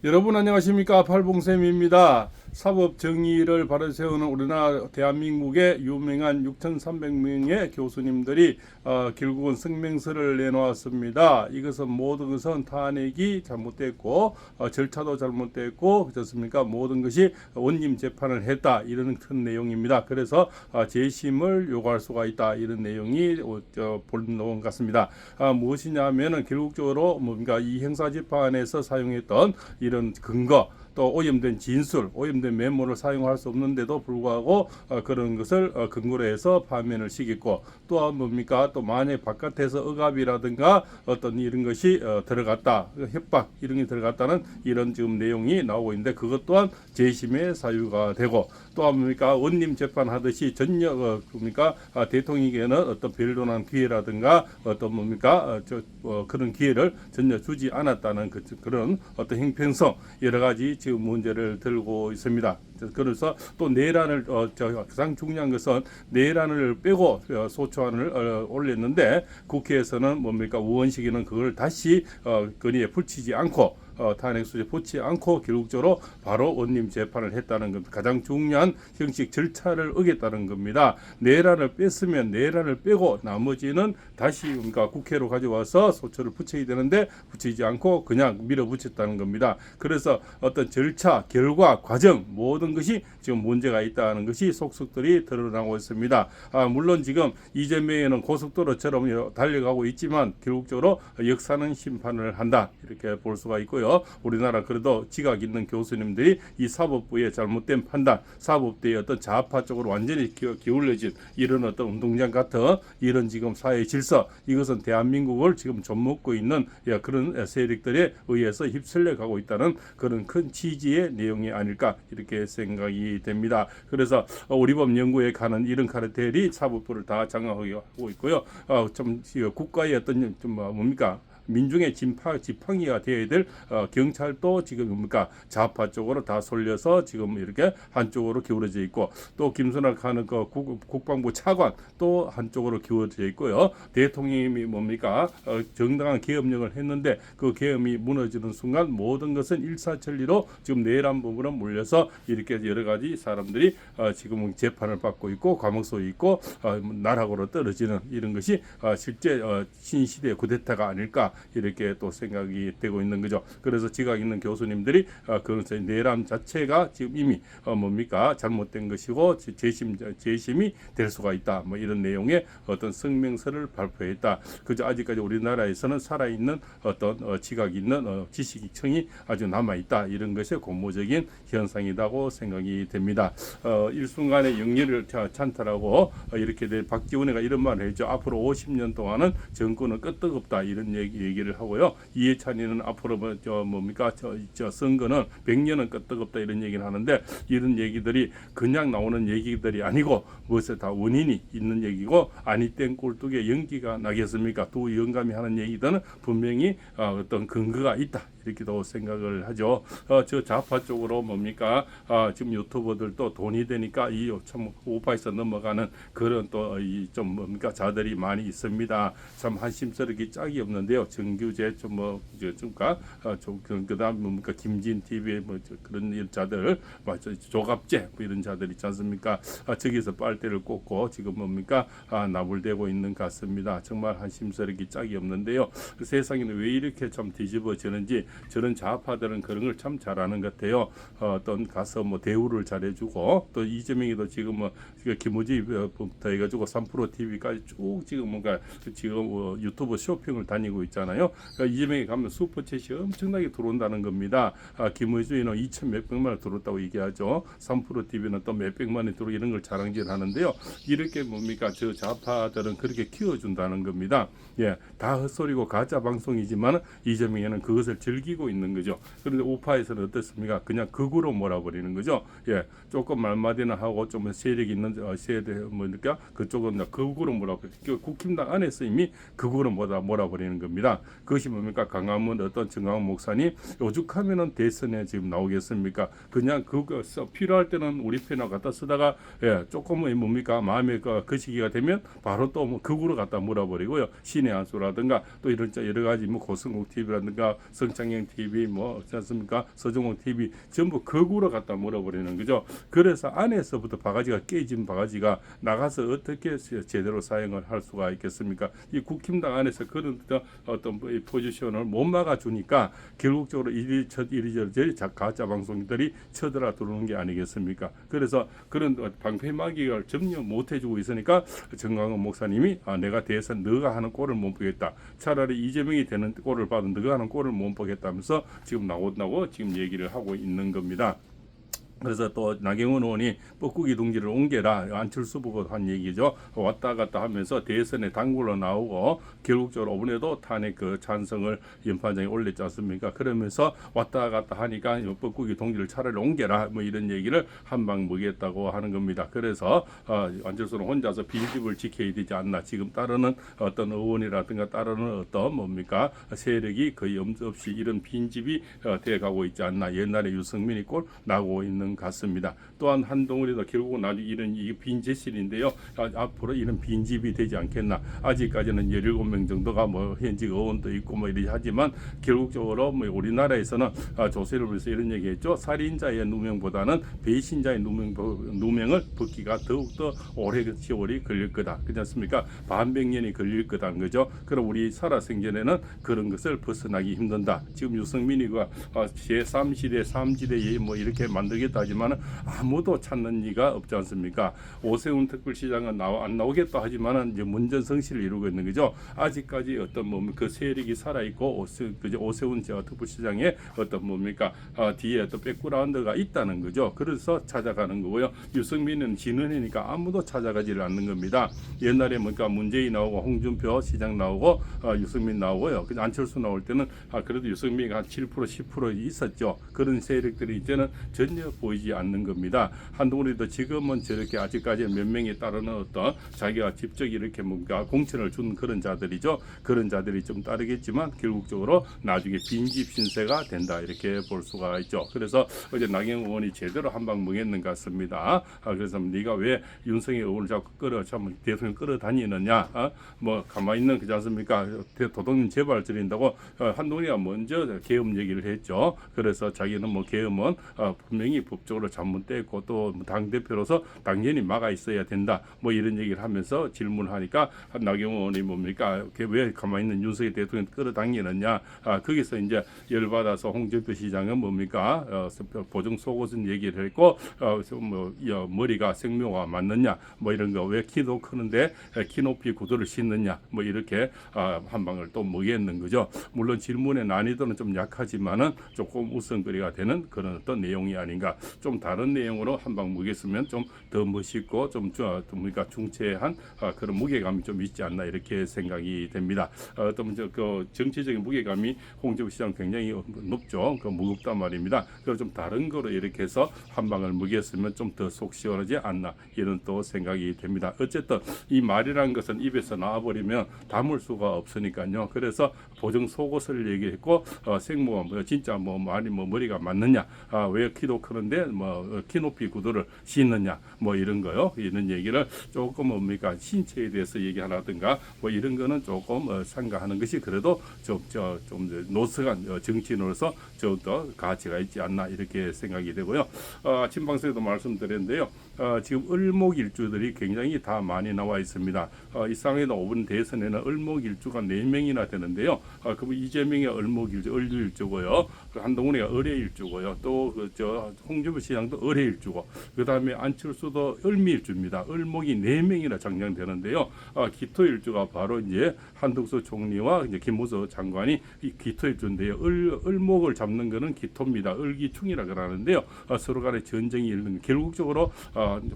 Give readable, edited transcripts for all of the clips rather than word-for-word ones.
여러분 안녕하십니까? 팔봉쌤입니다. 사법 정의를 바로 세우는 우리나라 대한민국의 유명한 6,300명의 교수님들이 결국은 성명서를 내놓았습니다. 이것은 모든 것은 탄핵이 잘못됐고 절차도 잘못됐고 그렇습니까? 모든 것이 원님 재판을 했다 이런 큰 내용입니다. 그래서 재심을 요구할 수가 있다 이런 내용이 본론 같습니다. 무엇이냐면은 결국적으로 뭡니까 이 형사재판에서 사용했던 이런 근거 또 오염된 진술, 오염된 메모를 사용할 수 없는데도 불구하고 그런 것을 근거로 해서 파면을 시켰고 또한 뭡니까 또 만약 바깥에서 억압이라든가 어떤 이런 것이 들어갔다 협박 이런 게 들어갔다는 이런 지금 내용이 나오고 있는데 그것 또한 재심의 사유가 되고 또한 뭡니까 원님 재판하듯이 전혀 뭡니까 대통령에게는 어떤 변론한 기회라든가 어떤 뭡니까 그런 기회를 전혀 주지 않았다는 그런 어떤 형평성 여러 가지 지금 문제를 들고 있습니다. 그래서 또 내란을 가장 중요한 것은 내란을 빼고 소추안을 올렸는데 국회에서는 뭡니까 우원식이는 그걸 다시 건의에 붙이지 않고 탄핵소지에 붙지 않고 결국적으로 바로 원님 재판을 했다는 겁니다. 가장 중요한 형식 절차를 어겼다는 겁니다. 내란을 뺐으면 내란을 빼고 나머지는 다시 그러니까 국회로 가져와서 소추를 붙여야 되는데 붙이지 않고 그냥 밀어붙였다는 겁니다. 그래서 어떤 절차, 결과, 과정 모든 것이 지금 문제가 있다는 것이 속속들이 드러나고 있습니다. 물론 지금 이재명에는 고속도로처럼 달려가고 있지만 결국적으로 역사는 심판을 한다 이렇게 볼 수가 있고요. 우리나라 그래도 지각 있는 교수님들이 이 사법부의 잘못된 판단, 사법부의 어떤 좌파 쪽으로 완전히 기울어진 이런 어떤 운동장 같은 이런 지금 사회 질서 이것은 대한민국을 지금 좀먹고 있는 그런 세력들에 의해서 휩쓸려 가고 있다는 그런 큰 취지의 내용이 아닐까 이렇게 생각이 됩니다. 그래서 우리 법 연구에 가는 이런 카르텔이 사법부를 다 장악하고 있고요. 좀 국가의 어떤 좀 뭡니까 민중의 지팡이가 되어야 될 경찰도 지금 뭡니까 좌파 쪽으로 다 쏠려서 지금 이렇게 한쪽으로 기울어져 있고 또 김순학 하는 그 국방부 차관 또 한쪽으로 기울어져 있고요. 대통령이 뭡니까 정당한 계엄령을 했는데 그 계엄이 무너지는 순간 모든 것은 일사천리로 지금 내란 부분으로 몰려서 이렇게 여러 가지 사람들이 지금 재판을 받고 있고 감옥소에 있고 나락으로 떨어지는 이런 것이 실제 신시대 쿠데타가 아닐까 이렇게 또 생각이 되고 있는 거죠. 그래서 지각 있는 교수님들이 그런 내란 자체가 지금 이미 뭡니까 잘못된 것이고 재심이 될 수가 있다. 뭐 이런 내용의 어떤 성명서를 발표했다. 그저 아직까지 우리나라에서는 살아있는 어떤 지각 있는 지식청이 아주 남아 있다. 이런 것이 고무적인 현상이라고 생각이 됩니다. 일순간에 영리를 찬탈하고 이렇게 된 박지원이가 이런 말을 했죠. 앞으로 50년 동안은 정권은 끄떡없다 이런 얘기를 하고요. 이해찬이는 앞으로 뭡니까 선거는 100년은 끄떡없다 이런 얘기를 하는데 이런 얘기들이 그냥 나오는 얘기들이 아니고 무엇에 다 원인이 있는 얘기고 아니 땐 꼴뚜기에 연기가 나겠습니까? 두 영감이 하는 얘기들은 분명히 어떤 근거가 있다. 이렇게도 생각을 하죠. 저 좌파 쪽으로 뭡니까 지금 유튜버들도 돈이 되니까 이 참 오파에서 넘어가는 그런 또 이 좀 뭡니까 자들이 많이 있습니다. 참 한심스럽게 짝이 없는데요. 정규제 좀뭐좀가 그다음 뭡니까 김진 TV에 뭐 그런 자들 조갑제 뭐 이런 자들 있지 않습니까? 저기서 빨대를 꽂고 지금 뭡니까 나불대고 있는 것 같습니다. 정말 한심스럽게 짝이 없는데요. 세상에는 왜 이렇게 참 뒤집어지는지 저런 좌파들은 그런 걸 참 잘하는 것 같아요. 어떤 가서 뭐 대우를 잘해주고 또 이재명이도 지금 뭐 김우지부터 해가지고 3프로 TV까지 쭉 지금 뭔가 지금 유튜브 쇼핑을 다니고 있잖아요. 그러니까 이재명이 가면 슈퍼챗이 엄청나게 들어온다는 겁니다. 김우주는 2천 몇백만 원 들어왔다고 얘기하죠. 3프로 TV는 또 몇백만 원 들어 이런 걸 자랑질하는데요. 이렇게 뭡니까 저 좌파들은 그렇게 키워준다는 겁니다. 예, 다 헛소리고 가짜 방송이지만 이재명에는 그것을 즐기고 있는 거죠. 그런데 우파에서는 어떻습니까? 그냥 극으로 몰아버리는 거죠. 예, 조금 말마디나 하고 좀 세력 있는 세대 뭐니까 그쪽은 극으로 몰아버리고 국힘당 안에서 이미 극으로 몰아버리는 겁니다. 그것이 뭡니까? 강화문 어떤 정강훈 목사님 오죽하면은 대선에 지금 나오겠습니까? 그냥 그거 필요할 때는 우리 편을 갖다 쓰다가 예, 조금은 뭡니까? 마음에 그 시기가 되면 바로 또 뭐 극으로 갖다 몰아버리고요. 신의 한수라든가 또 이런 여러 가지 뭐 고성국 TV라든가 성창 최경영 TV 뭐 어떻지 않습니까? 서정호 TV 전부 거꾸로 갖다 몰아버리는 거죠. 그래서 안에서부터 바가지가 깨진 바가지가 나가서 어떻게 제대로 사용을 할 수가 있겠습니까? 이 국힘당 안에서 그런 어떤 포지션을 못 막아주니까 결국적으로 이리저리 가짜 방송들이 쳐들어 들어오는 게 아니겠습니까? 그래서 그런 방패막이를 전혀 못 해주고 있으니까 정광훈 목사님이 내가 대선 너가 하는 꼴을 못 보겠다. 차라리 이재명이 되는 꼴을 봐도 너가 하는 꼴을 못 보겠다면서 지금 나온다고 지금 얘기를 하고 있는 겁니다. 그래서 또 나경원 의원이 뻐꾸기 둥지를 옮겨라 안철수 보고 한 얘기죠. 왔다 갔다 하면서 대선에 당구로 나오고 결국적으로 이번에도 탄핵 그 찬성을 연판장에 올렸지 않습니까? 그러면서 왔다 갔다 하니까 뻐꾸기 둥지를 차라리 옮겨라 뭐 이런 얘기를 한방 먹였다고 하는 겁니다. 그래서 안철수는 혼자서 빈집을 지켜야 되지 않나. 지금 따르는 어떤 의원이라든가 따르는 어떤 뭡니까 세력이 거의 없이 이런 빈집이 돼가고 있지 않나. 옛날에 유승민이 꼴 나고 있는 같습니다. 또한 한동훈이도 결국은 나중에 이런 빈재실인데요. 앞으로 이런 빈집이 되지 않겠나. 아직까지는 17명 정도가 뭐 현직 의원도 있고 뭐 이렇게 하지만 결국적으로 뭐 우리나라에서는 조세를 위해서 이런 얘기했죠. 살인자의 누명보다는 배신자의 누명을 벗기가 더욱더 오래 세월이 걸릴 거다. 그렇지 않습니까? 반백년이 걸릴 거다는 거죠. 그럼 우리 살아생전에는 그런 것을 벗어나기 힘든다. 지금 유승민이가 제3시대 3지대 뭐 이렇게 만들겠다 하지만 아무도 찾는 이가 없지 않습니까? 오세훈 특별시장은 안 나오겠다 하지만은 이제 문전성시를 이루고 있는 거죠. 아직까지 어떤 그 세력이 살아 있고 오세훈 특별시장의 어떤 뒤에 어떤 백그라운드가 있다는 거죠. 그래서 찾아가는 거고요. 유승민은 지는 해니까 아무도 찾아가지를 않는 겁니다. 옛날에 문재인 나오고 홍준표 시장 나오고 유승민 나오고요. 안철수 나올 때는 그래도 유승민이 한 7% 10% 있었죠. 그런 세력들이 이제는 전혀 보이지 않는 겁니다. 한동훈이도 지금은 저렇게 아직까지 몇 명이 따르는 어떤 자기가 직접 이렇게 공천을 준 그런 자들이죠. 그런 자들이 좀 따르겠지만 결국적으로 나중에 빈집 신세가 된다 이렇게 볼 수가 있죠. 그래서 어제 나경원 의원이 제대로 한방 먹였는 것 같습니다. 그래서 네가 왜 윤석열 의원을 자꾸 대통령 끌어다니느냐? 뭐 가만히 있는 그지 않습니까? 도덕님 제발 드린다고 한동훈이가 먼저 계엄 얘기를 했죠. 그래서 자기는 뭐 계엄은 분명히 법적으로 잘못됐고 또 당 대표로서 당연히 막아 있어야 된다. 뭐 이런 얘기를 하면서 질문하니까 나경원 의원이 왜 가만히 있는 윤석열 대통령 끌어당기느냐? 거기서 이제 열받아서 홍준표 시장은 보정 속옷은 얘기를 했고 머리가 생묘가 맞느냐? 뭐 이런 거 왜 키도 크는데 키 높이 구두를 신느냐? 뭐 이렇게 한 방을 또 먹였는 거죠. 물론 질문의 난이도는 좀 약하지만은 조금 웃음거리가 되는 그런 어떤 내용이 아닌가. 좀 다른 내용으로 한 방 먹였으면 좀 더 멋있고 좀 중체한 그런 무게감이 좀 있지 않나 이렇게 생각이 됩니다. 어떤 그 정치적인 무게감이 홍준표 시장 굉장히 높죠. 무겁단 말입니다. 그래서 좀 다른 거로 이렇게 해서 한 방을 먹였으면 좀 더 속 시원하지 않나 이런 또 생각이 됩니다. 어쨌든 이 말이라는 것은 입에서 나와버리면 담을 수가 없으니까요. 그래서 보정 속옷을 얘기했고 생모가 진짜 머리가 맞느냐? 왜 키도 크는데 키 높이 구두를 신느냐? 뭐 이런 거요. 이런 얘기를 조금 신체에 대해서 얘기하라든가 뭐 이런 거는 조금 상가하는 것이 그래도 좀 노숙한 정치인으로서 좀 더 가치가 있지 않나 이렇게 생각이 되고요. 아침 방송에도 말씀드렸는데요. 지금 을목일주들이 굉장히 다 많이 나와 있습니다. 이상에도 5번 대선에는 을목일주가 4명이나 되는데요. 그 이재명이 을목일주, 을유일주고요. 한동훈이가 을해일주고요. 또 홍준표 시장도 을해일주고, 그 다음에 안철수도 을미일주입니다. 을목이 4명이나 장량되는데요. 기토일주가 바로 이제 한덕수 총리와 이제 김무성 장관이 이 기토일주인데요. 을목을 잡는 거는 기토입니다. 을기충이라 그러는데요. 서로 간에 전쟁이 일는 결국적으로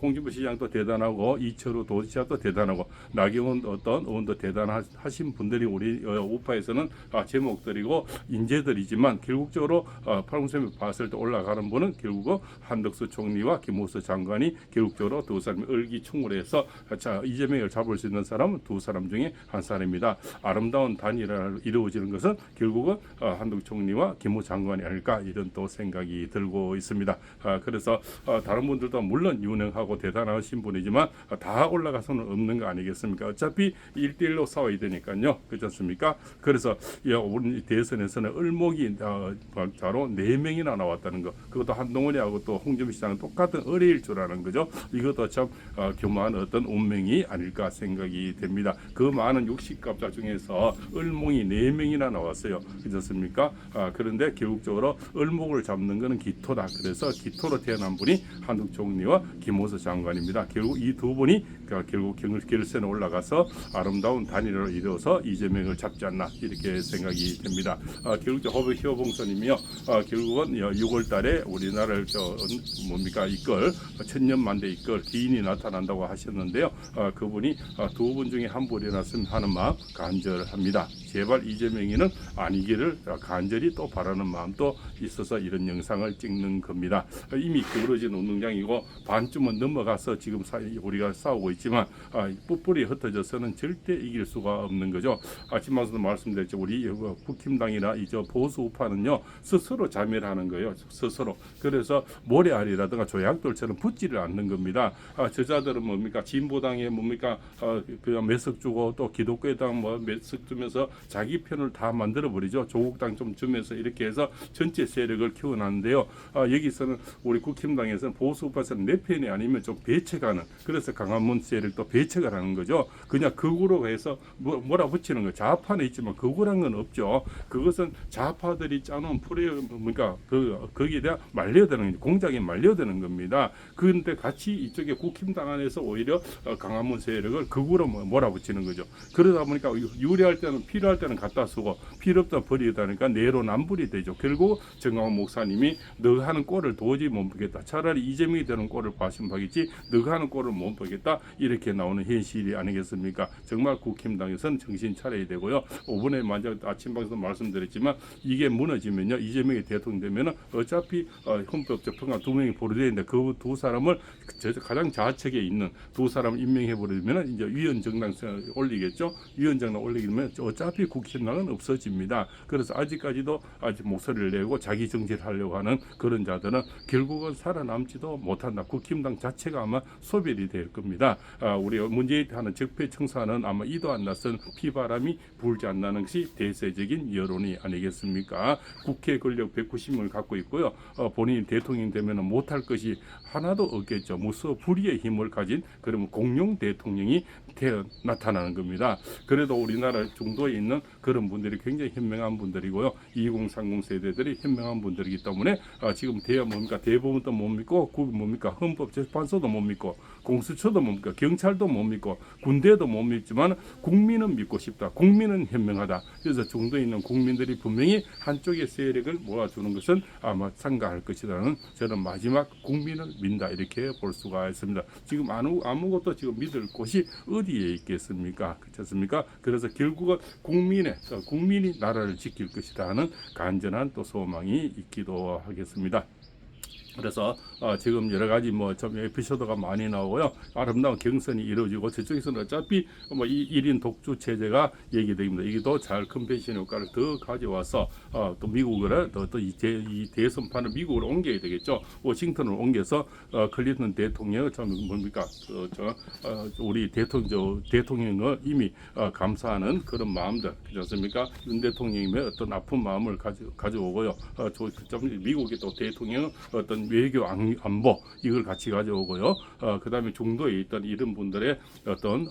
홍준표 시장도 대단하고 이철우 도지사도 대단하고 나경원 어떤 의원도 대단하신 분들이 우리 우파에서는 제목들이고 인재들이지만 결국적으로 팔공쌤이 봤을 때 올라가는 분은 결국은 가지고 한덕수 총리와 김호수 장관이 결국적으로 두 사람이 의기충돌해서 자, 이재명을 잡을 수 있는 사람은 두 사람 중에 한 사람입니다. 아름다운 단일화를 이루어지는 것은 결국은 한덕수 총리와 김호수 장관이 아닐까 이런 또 생각이 들고 있습니다. 그래서 다른 분들도 물론 유능하고 대단하신 분이지만 다 올라가서는 없는 거 아니겠습니까? 어차피 1대1로 싸워야 되니까요. 그렇지 않습니까? 그래서 오늘 대선에서는 을목이 바로 4명이나 나왔다는 거. 그것도 한동훈이하고 또 홍준표 시장은 똑같은 을일 줄 아는 거죠. 이것도 참 교묘한 어떤 운명이 아닐까 생각이 됩니다. 그 많은 60갑자 중에서 을목이 4명이나 나왔어요. 그렇지 않습니까? 그런데 결국적으로 을목을 잡는 것은 기토다. 그래서 기토로 태어난 분이 한덕수 총리와 김호수 장관입니다. 결국 이 두 분이 결국 결선에 올라가서 아름다운 단일화를 이루어서 이재명을 잡지 않나 이렇게 생각이 됩니다. 결국 허봉선님이요. 결국은 6월달에 우리나라를 이끌 천년만대 이끌 기인이 나타난다고 하셨는데요. 그분이 두 분 중에 한 분이 났으면 하는 마음 간절합니다. 제발 이재명이는 아니기를 간절히 또 바라는 마음도 있어서 이런 영상을 찍는 겁니다. 이미 기울어진 운동장이고 반쯤은 넘어가서 지금 우리가 싸우고 있지만 뿔뿔이 흩어져서는 절대 이길 수가 없는 거죠. 아침 방송도 말씀드렸죠. 우리 국힘당이나 이 보수 우파는요 스스로 자멸하는 거예요. 스스로. 그래서 모래알이라든가 조약돌처럼 붙지를 않는 겁니다. 저자들은 뭡니까? 진보당에 뭡니까? 그냥 매석 주고 또 기독교당 뭐 매석 주면서 자기 편을 다 만들어 버리죠. 조국당 좀 주면서 이렇게 해서 전체 세력을 키워놨는데요. 여기서는 우리 국힘당에서는 보수 우파에서는 내 편이 아니면 좀 배척하는, 그래서 강화문 세력도 배척을 하는 거죠. 그냥 극우로 해서 뭐라 붙이는 거. 좌파는 있지만 극우란 건 없죠. 그것은 좌파들이 짜놓은 뭡니까? 거기에 대한 말려드는 공작에 말려드는 겁니다. 그런데 같이 이쪽에 국힘당 안에서 오히려 강화문 세력을 극우로 몰아붙이는 거죠. 그러다 보니까 유리할 때는 필요할 때는 갖다 쓰고 필요 없다 버리다니까 내로남불이 되죠. 결국 정광훈 목사님이 너가 하는 꼴을 도저히 못 보겠다. 차라리 이재명이 되는 꼴을 봤으면 보겠지 너가 하는 꼴을 못 보겠다. 이렇게 나오는 현실이 아니겠습니까? 정말 국힘당에서는 정신 차려야 되고요. 5분에 먼저 아침 방송 말씀드렸지만 이게 무너지면요. 이재명이 대통령 되면은 어차피 헌법적 평가 2명이 보류되는데 그 두 사람을 가장 좌측에 있는 두 사람을 임명해 버리면 이제 위원정당 올리겠죠. 위원정당 올리면 어차피 국힘당은 없어집니다. 그래서 아직까지도 아직 목소리를 내고 자기 정치를 하려고 하는 그런 자들은 결국은 살아남지도 못한다. 국힘당 자체가 아마 소멸이 될 겁니다. 우리 문재인 하는 적폐청산은 아마 이도 안 났은 피바람이 불지 않는 것이 대세적인 여론이 아니겠습니까? 국회 권력 190명을 갖고 있고요. 본인이 대통령 되면 못할 것이 하나도 없겠죠. 무서 불의의 힘을 가진 그러면 공룡 대통령이 나타나는 겁니다. 그래도 우리나라 중도에 있는 그런 분들이 굉장히 현명한 분들이고요. 2030 세대들이 현명한 분들이기 때문에 지금 대법원도 못 믿고 헌법재판소도 못 믿고 공수처도 못 믿고 경찰도 못 믿고 군대도 못 믿지만 국민은 믿고 싶다. 국민은 현명하다. 그래서 중도에 있는 국민들이 분명히 한쪽의 세력을 모아주는 것은 아마 상가할 것이라는 저는 마지막 국민을 민다 이렇게 볼 수가 있습니다. 지금 아무것도 지금 믿을 곳이 어디에 있겠습니까? 그렇지 않습니까? 그래서 결국은 국민이 나라를 지킬 것이다 하는 간절한 또 소망이 있기도 하겠습니다. 그래서 지금 여러 가지 좀 에피소드가 많이 나오고요. 아름다운 경선이 이루어지고 저쪽에서는 어차피 이 1인 독주 체제가 얘기됩니다. 이게도 잘 컨벤션 효과를 더 가져와서 또 미국을 또 이 대선판을 미국으로 옮겨야 되겠죠. 워싱턴을 옮겨서 클린턴 대통령을 우리 대통령을 이미 감사하는 그런 마음들, 그렇지 않습니까? 윤 대통령님의 어떤 아픈 마음을 가져오고요. 미국의 또 대통령 어떤 외교 안보 이걸 같이 가져오고요. 그다음에 중도에 있던 이런 분들의 어떤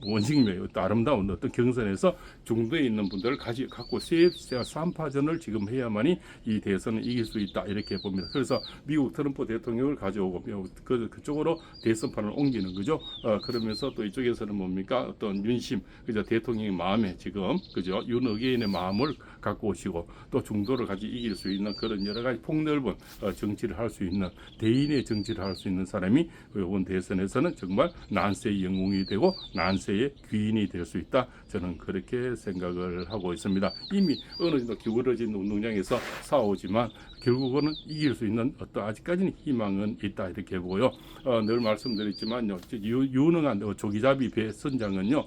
원식의 아름다운 어떤 경선에서 중도에 있는 분들을 갖고 3파전을 지금 해야만이 이 대선을 이길 수 있다 이렇게 봅니다. 그래서 미국 트럼프 대통령을 가져오고 그쪽으로 대선판을 옮기는 거죠. 그러면서 또 이쪽에서는 뭡니까 어떤 윤심 그죠 대통령의 마음에 지금 그죠 윤의견의 마음을 갖고 오시고 또 중도를 같이 이길 수 있는 그런 여러 가지 폭넓은 정치를 할 수 있는 대인의 정치를 할 수 있는 사람이 이번 대선에서는 정말 난세의 영웅이 되고 난세의 귀인이 될 수 있다. 저는 그렇게 생각을 하고 있습니다. 이미 어느 정도 기울어진 운동장에서 싸우지만 결국은 이길 수 있는 어떤 아직까지는 희망은 있다 이렇게 보고요. 늘 말씀드렸지만요, 유능한 조기잡이 배 선장은요,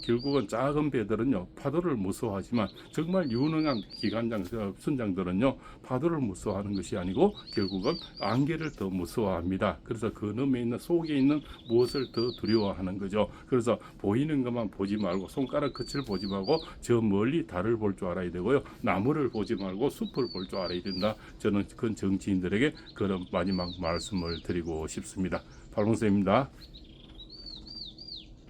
결국은 작은 배들은요 파도를 무서워하지만 정말 유능한 기관장 선장들은요 파도를 무서워하는 것이 아니고 결국은 안개를 더 무서워합니다. 그래서 그놈에 있는 속에 있는 무엇을 더 두려워하는 거죠. 그래서 보이는 것만 보지 말고 손가락 끝을 보지 말고 저 멀리 달을 볼 줄 알아야 되고요. 나무를 보지 말고 숲을 볼 줄 알아야 된다. 저는 큰 정치인들에게 그런 마지막 말씀을 드리고 싶습니다. 팔봉쌤입니다.